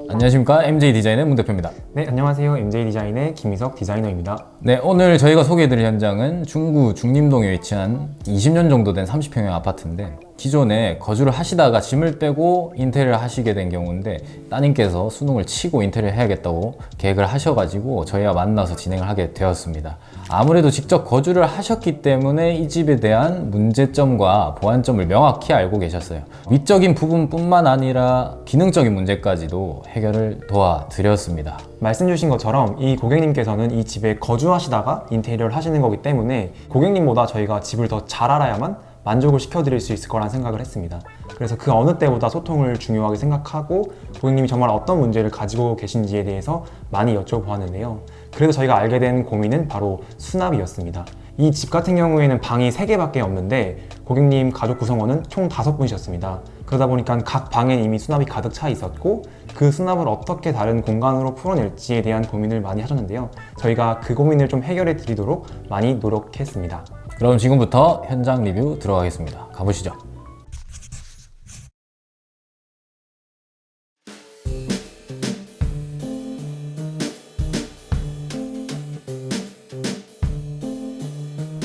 안녕하십니까, MJ 디자인의 문 대표입니다. 네, 안녕하세요. MJ 디자인의 김희석 디자이너입니다. 네, 오늘 저희가 소개해드릴 현장은 중구 중림동에 위치한 20년 정도 된 30평형 아파트인데, 기존에 거주를 하시다가 짐을 빼고 인테리어를 하시게 된 경우인데, 따님께서 수능을 치고 인테리어 해야겠다고 계획을 하셔가지고 저희와 만나서 진행을 하게 되었습니다. 아무래도 직접 거주를 하셨기 때문에 이 집에 대한 문제점과 보완점을 명확히 알고 계셨어요. 위적인 부분뿐만 아니라 기능적인 문제까지도 해결을 도와드렸습니다. 말씀 주신 것처럼 이 고객님께서는 이 집에 거주하시다가 인테리어를 하시는 거기 때문에 고객님보다 저희가 집을 더 잘 알아야만 만족을 시켜드릴 수 있을 거란 생각을 했습니다. 그래서 그 어느 때보다 소통을 중요하게 생각하고 고객님이 정말 어떤 문제를 가지고 계신지에 대해서 많이 여쭤보았는데요. 그래서 저희가 알게 된 고민은 바로 수납이었습니다. 이 집 같은 경우에는 방이 3개밖에 없는데 고객님 가족 구성원은 총 5분이셨습니다. 그러다 보니까 각 방에 이미 수납이 가득 차 있었고, 그 수납을 어떻게 다른 공간으로 풀어낼지에 대한 고민을 많이 하셨는데요. 저희가 그 고민을 좀 해결해 드리도록 많이 노력했습니다. 그럼 지금부터 현장 리뷰 들어가겠습니다. 가보시죠.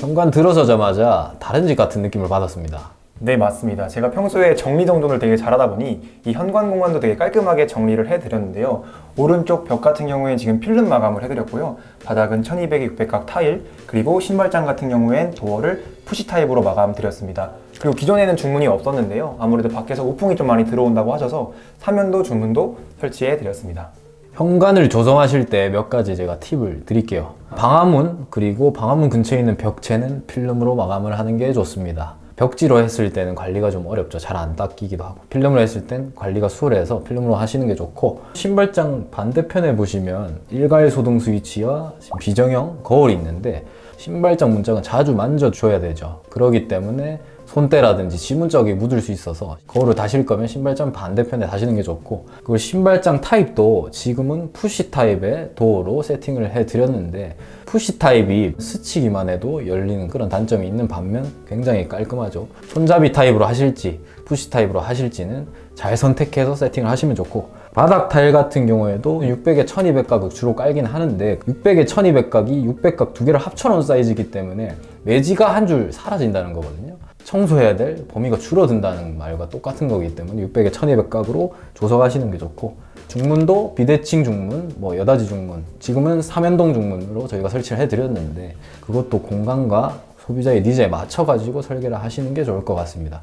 현관 들어서자마자 다른 집 같은 느낌을 받았습니다. 네, 맞습니다. 제가 평소에 정리정돈을 되게 잘하다 보니 이 현관 공간도 되게 깔끔하게 정리를 해드렸는데요. 오른쪽 벽 같은 경우에 지금 필름 마감을 해드렸고요. 바닥은 1200에 600각 타일, 그리고 신발장 같은 경우엔 도어를 푸시 타입으로 마감드렸습니다. 그리고 기존에는 중문이 없었는데요. 아무래도 밖에서 우풍이 좀 많이 들어온다고 하셔서 사면도 중문도 설치해드렸습니다. 현관을 조성하실 때 몇 가지 제가 팁을 드릴게요. 방화문, 그리고 방화문 근처에 있는 벽체는 필름으로 마감을 하는 게 좋습니다. 벽지로 했을 때는 관리가 좀 어렵죠. 잘 안 닦이기도 하고, 필름으로 했을 땐 관리가 수월해서 필름으로 하시는 게 좋고, 신발장 반대편에 보시면 일괄 소등 스위치와 비정형 거울이 있는데, 신발장 문짝은 자주 만져줘야 되죠. 그렇기 때문에 손때라든지 지문적이 묻을 수 있어서 거울을 다실 거면 신발장 반대편에 다시는 게 좋고, 그리고 신발장 타입도 지금은 푸시 타입의 도어로 세팅을 해드렸는데, 푸시 타입이 스치기만 해도 열리는 그런 단점이 있는 반면 굉장히 깔끔하죠. 손잡이 타입으로 하실지 푸시 타입으로 하실지는 잘 선택해서 세팅을 하시면 좋고, 바닥 타일 같은 경우에도 600에 1200각을 주로 깔긴 하는데, 600에 1200각이 600각 두 개를 합쳐놓은 사이즈이기 때문에 매지가 한 줄 사라진다는 거거든요. 청소해야 될 범위가 줄어든다는 말과 똑같은 거기 때문에 600에 1200각으로 조석하시는 게 좋고, 중문도 비대칭 중문, 여닫이 중문, 지금은 3연동 중문으로 저희가 설치를 해드렸는데, 그것도 공간과 소비자의 니즈에 맞춰가지고 설계를 하시는 게 좋을 것 같습니다.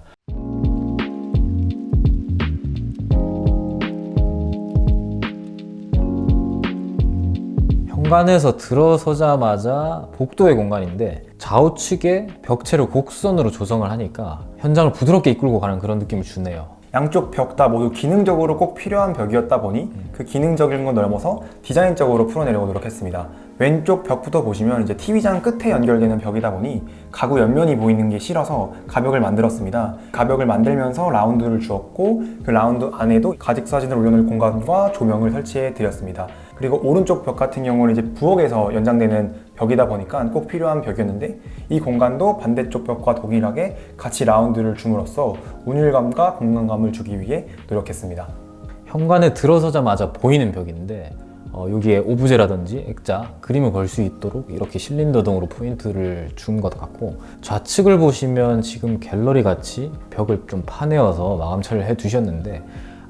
현관에서 들어서자마자 복도의 공간인데, 좌우측에 벽체를 곡선으로 조성을 하니까 현장을 부드럽게 이끌고 가는 그런 느낌을 주네요. 양쪽 벽 다 모두 기능적으로 꼭 필요한 벽이었다 보니 그 기능적인 건 넘어서 디자인적으로 풀어내려고 노력했습니다. 왼쪽 벽부터 보시면 이제 TV장 끝에 연결되는 벽이다 보니 가구 옆면이 보이는 게 싫어서 가벽을 만들었습니다. 가벽을 만들면서 라운드를 주었고, 그 라운드 안에도 가직 사진을 올려놓을 공간과 조명을 설치해 드렸습니다. 그리고 오른쪽 벽 같은 경우는 이제 부엌에서 연장되는 벽이다 보니까 꼭 필요한 벽이었는데, 이 공간도 반대쪽 벽과 동일하게 같이 라운드를 줌으로써 운율감과 공간감을 주기 위해 노력했습니다. 현관에 들어서자마자 보이는 벽인데, 여기에 오브제라든지 액자, 그림을 걸 수 있도록 이렇게 실린더 등으로 포인트를 준 것 같고, 좌측을 보시면 지금 갤러리 같이 벽을 좀 파내어서 마감 처리를 해 두셨는데,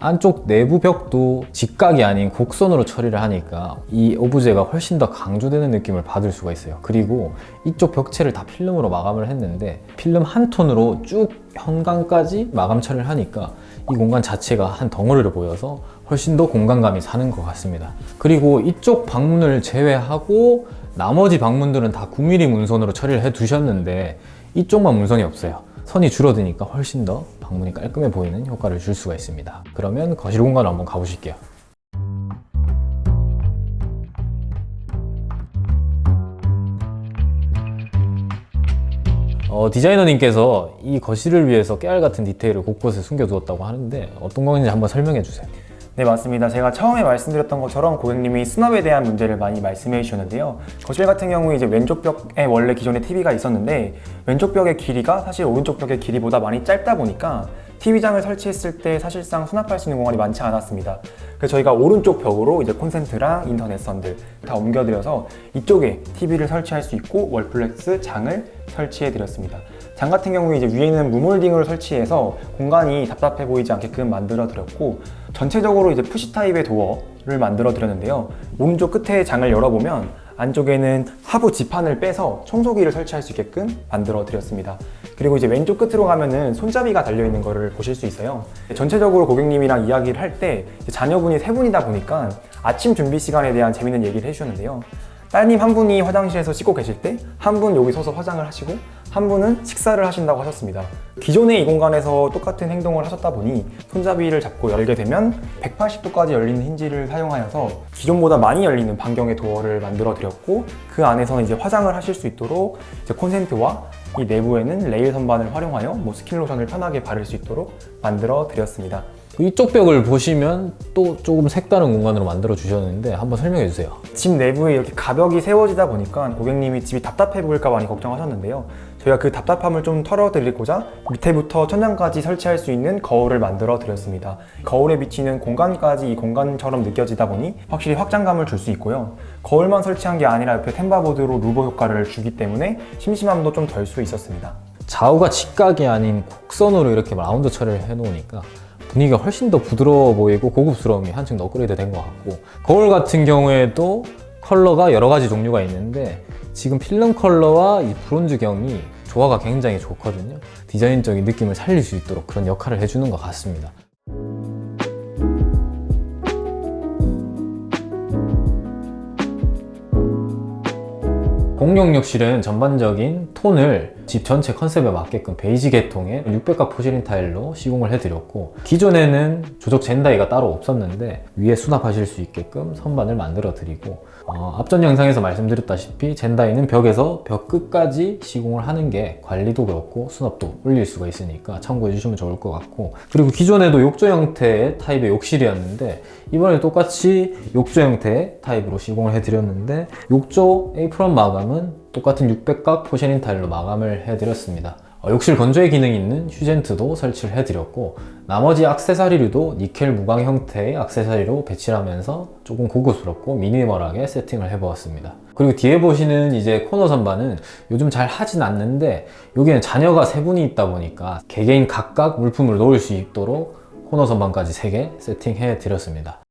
안쪽 내부 벽도 직각이 아닌 곡선으로 처리를 하니까 이 오브제가 훨씬 더 강조되는 느낌을 받을 수가 있어요. 그리고 이쪽 벽체를 다 필름으로 마감을 했는데, 필름 한 톤으로 쭉 현관까지 마감 처리를 하니까 이 공간 자체가 한 덩어리로 보여서 훨씬 더 공간감이 사는 것 같습니다. 그리고 이쪽 방문을 제외하고 나머지 방문들은 다 9mm 문선으로 처리를 해 두셨는데, 이쪽만 문선이 없어요. 선이 줄어드니까 훨씬 더 방문이 깔끔해 보이는 효과를 줄 수가 있습니다. 그러면 거실 공간을 한번 가보실게요. 디자이너님께서 이 거실을 위해서 깨알 같은 디테일을 곳곳에 숨겨두었다고 하는데, 어떤 건지 한번 설명해 주세요. 네, 맞습니다. 제가 처음에 말씀드렸던 것처럼 고객님이 수납에 대한 문제를 많이 말씀해 주셨는데요. 거실 같은 경우에 이제 왼쪽 벽에 원래 기존에 TV가 있었는데 왼쪽 벽의 길이가 사실 오른쪽 벽의 길이보다 많이 짧다 보니까 TV장을 설치했을 때 사실상 수납할 수 있는 공간이 많지 않았습니다. 그래서 저희가 오른쪽 벽으로 이제 콘센트랑 인터넷 선들 다 옮겨드려서 이쪽에 TV를 설치할 수 있고 월플렉스 장을 설치해 드렸습니다. 장 같은 경우에 이제 위에는 무몰딩으로 설치해서 공간이 답답해 보이지 않게끔 만들어 드렸고, 전체적으로 이제 푸시 타입의 도어를 만들어 드렸는데요. 오른쪽 끝에 장을 열어보면 안쪽에는 하부 지판을 빼서 청소기를 설치할 수 있게끔 만들어 드렸습니다. 그리고 이제 왼쪽 끝으로 가면은 손잡이가 달려있는 거를 보실 수 있어요. 전체적으로 고객님이랑 이야기를 할 때 자녀분이 3분이다 보니까 아침 준비 시간에 대한 재밌는 얘기를 해주셨는데요. 따님 한 분이 화장실에서 씻고 계실 때 한 분 여기 서서 화장을 하시고 한 분은 식사를 하신다고 하셨습니다. 기존에 이 공간에서 똑같은 행동을 하셨다 보니 손잡이를 잡고 열게 되면 180도까지 열리는 힌지를 사용하여서 기존보다 많이 열리는 반경의 도어를 만들어 드렸고, 그 안에서는 이제 화장을 하실 수 있도록 이제 콘센트와 이 내부에는 레일 선반을 활용하여 스킨 로션을 편하게 바를 수 있도록 만들어 드렸습니다. 이쪽 벽을 보시면 또 조금 색다른 공간으로 만들어 주셨는데 한번 설명해 주세요. 집 내부에 이렇게 가벽이 세워지다 보니까 고객님이 집이 답답해 보일까 많이 걱정하셨는데요. 저희가 그 답답함을 좀 털어드리고자 밑에부터 천장까지 설치할 수 있는 거울을 만들어 드렸습니다. 거울에 비치는 공간까지 이 공간처럼 느껴지다 보니 확실히 확장감을 줄 수 있고요. 거울만 설치한 게 아니라 옆에 템바보드로 루버 효과를 주기 때문에 심심함도 좀 덜 수 있었습니다. 좌우가 직각이 아닌 곡선으로 이렇게 라운드 처리를 해 놓으니까 분위기가 훨씬 더 부드러워 보이고 고급스러움이 한층 더 업그레이드 된 것 같고, 거울 같은 경우에도 컬러가 여러 가지 종류가 있는데 지금 필름 컬러와 이 브론즈경이 조화가 굉장히 좋거든요. 디자인적인 느낌을 살릴 수 있도록 그런 역할을 해주는 것 같습니다. 공용 욕실은 전반적인 톤을 집 전체 컨셉에 맞게끔 베이지 계통의 600각 포르쉐린 타일로 시공을 해드렸고, 기존에는 조적 젠다이가 따로 없었는데 위에 수납하실 수 있게끔 선반을 만들어 드리고, 앞전 영상에서 말씀드렸다시피 젠다이는 벽에서 벽 끝까지 시공을 하는 게 관리도 그렇고 수납도 올릴 수가 있으니까 참고해 주시면 좋을 것 같고, 그리고 기존에도 욕조 형태의 타입의 욕실이었는데 이번에 똑같이 욕조 형태의 타입으로 시공을 해드렸는데, 욕조 에이프런 마감은 똑같은 600각 포르쉐린 타일로 마감을 해드렸습니다. 욕실 건조의 기능이 있는 휴젠트도 설치를 해드렸고, 나머지 액세서리류도 니켈 무광 형태의 액세서리로 배치를 하면서 조금 고급스럽고 미니멀하게 세팅을 해보았습니다. 그리고 뒤에 보시는 이제 코너 선반은 요즘 잘 하진 않는데, 여기는 자녀가 3분이 있다 보니까 개개인 각각 물품을 놓을 수 있도록 코너 선반까지 3개 세팅해 드렸습니다.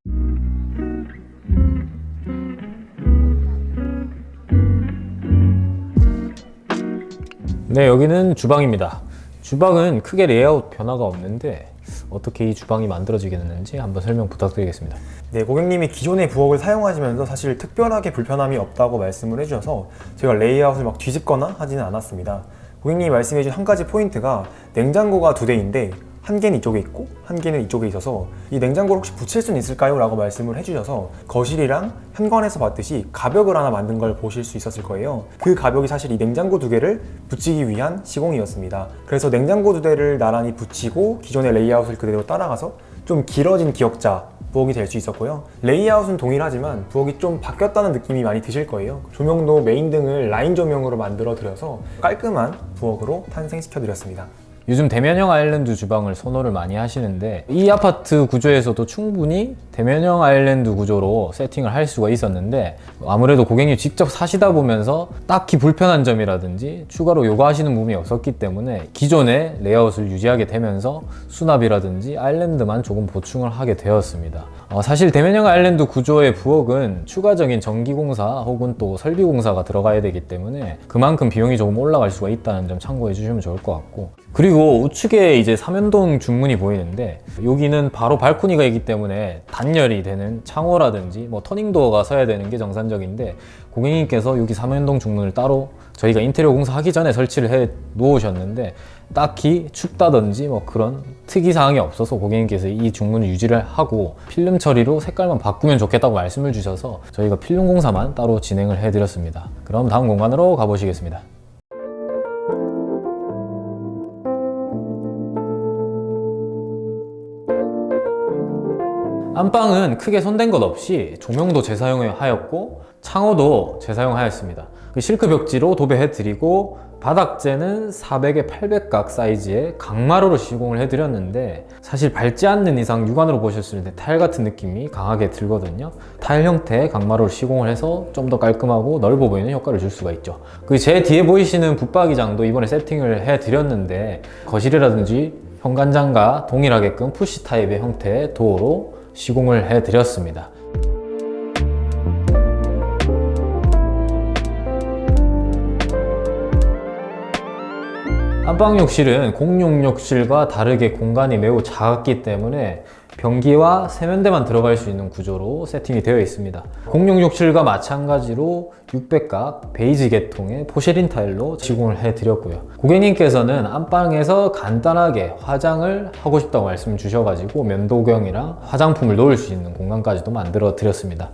네, 여기는 주방입니다. 주방은 크게 레이아웃 변화가 없는데 어떻게 이 주방이 만들어지게 됐는지 한번 설명 부탁드리겠습니다. 네, 고객님이 기존의 부엌을 사용하시면서 사실 특별하게 불편함이 없다고 말씀을 해주셔서 제가 레이아웃을 막 뒤집거나 하지는 않았습니다. 고객님이 말씀해주신 한 가지 포인트가 냉장고가 2대인데 한 개는 이쪽에 있고 한 개는 이쪽에 있어서 이 냉장고를 혹시 붙일 수는 있을까요? 라고 말씀을 해주셔서 거실이랑 현관에서 봤듯이 가벽을 하나 만든 걸 보실 수 있었을 거예요. 그 가벽이 사실 이 냉장고 2개를 붙이기 위한 시공이었습니다. 그래서 냉장고 2대를 나란히 붙이고 기존의 레이아웃을 그대로 따라가서 좀 길어진 기역자 부엌이 될 수 있었고요. 레이아웃은 동일하지만 부엌이 좀 바뀌었다는 느낌이 많이 드실 거예요. 조명도 메인 등을 라인 조명으로 만들어 드려서 깔끔한 부엌으로 탄생시켜 드렸습니다. 요즘 대면형 아일랜드 주방을 선호를 많이 하시는데, 이 아파트 구조에서도 충분히 대면형 아일랜드 구조로 세팅을 할 수가 있었는데, 아무래도 고객님 직접 사시다 보면서 딱히 불편한 점이라든지 추가로 요구하시는 부분이 없었기 때문에 기존의 레이아웃을 유지하게 되면서 수납이라든지 아일랜드만 조금 보충을 하게 되었습니다. 사실 대면형 아일랜드 구조의 부엌은 추가적인 전기공사 혹은 또 설비공사가 들어가야 되기 때문에 그만큼 비용이 조금 올라갈 수가 있다는 점 참고해 주시면 좋을 것 같고, 그리고 우측에 이제 삼연동 중문이 보이는데 여기는 바로 발코니가 있기 때문에 단열이 되는 창호라든지 터닝도어가 서야 되는 게 정상적인데, 고객님께서 여기 삼연동 중문을 따로 저희가 인테리어 공사하기 전에 설치를 해 놓으셨는데 딱히 춥다든지 그런 특이사항이 없어서 고객님께서 이 중문을 유지를 하고 필름 처리로 색깔만 바꾸면 좋겠다고 말씀을 주셔서 저희가 필름 공사만 따로 진행을 해드렸습니다. 그럼 다음 공간으로 가보시겠습니다. 안방은 크게 손댄 것 없이 조명도 재사용하였고 창호도 재사용하였습니다. 그 실크 벽지로 도배해드리고 바닥재는 400에 800각 사이즈의 강마루로 시공을 해드렸는데 사실 밟지 않는 이상 육안으로 보셨을 때 타일 같은 느낌이 강하게 들거든요. 타일 형태의 강마루를 시공을 해서 좀 더 깔끔하고 넓어 보이는 효과를 줄 수가 있죠. 그리고 제 뒤에 보이시는 붙박이장도 이번에 세팅을 해드렸는데 거실이라든지 현관장과 동일하게끔 푸시 타입의 형태의 도어로 시공을 해드렸습니다. 안방 욕실은 공용 욕실과 다르게 공간이 매우 작았기 때문에 변기와 세면대만 들어갈 수 있는 구조로 세팅이 되어 있습니다. 공용 욕실과 마찬가지로 600각 베이지 계통의 포쉐린 타일로 시공을 해드렸고요. 고객님께서는 안방에서 간단하게 화장을 하고 싶다고 말씀 주셔가지고 면도경이랑 화장품을 놓을 수 있는 공간까지도 만들어 드렸습니다.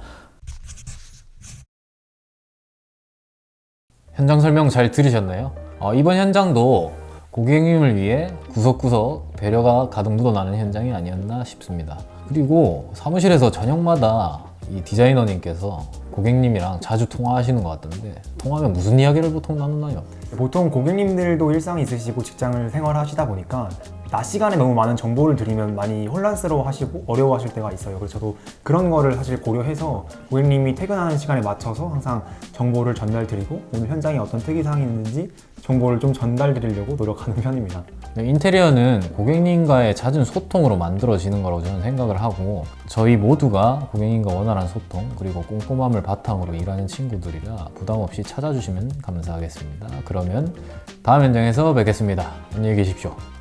현장 설명 잘 들으셨나요? 이번 현장도 고객님을 위해 구석구석 배려가 가득 묻어나는 현장이 아니었나 싶습니다. 그리고 사무실에서 저녁마다 이 디자이너님께서 고객님이랑 자주 통화하시는 것 같던데 통화하면 무슨 이야기를 보통 나누나요? 보통 고객님들도 일상이 있으시고 직장을 생활하시다 보니까 낮 시간에 너무 많은 정보를 드리면 많이 혼란스러워 하시고 어려워하실 때가 있어요. 그래서 저도 그런 거를 사실 고려해서 고객님이 퇴근하는 시간에 맞춰서 항상 정보를 전달 드리고 오늘 현장에 어떤 특이사항이 있는지 정보를 좀 전달 드리려고 노력하는 편입니다. 인테리어는 고객님과의 잦은 소통으로 만들어지는 거라고 저는 생각을 하고 저희 모두가 고객님과 원활한 소통 그리고 꼼꼼함을 바탕으로 일하는 친구들이라 부담 없이 찾아주시면 감사하겠습니다. 그러면 다음 현장에서 뵙겠습니다. 안녕히 계십시오.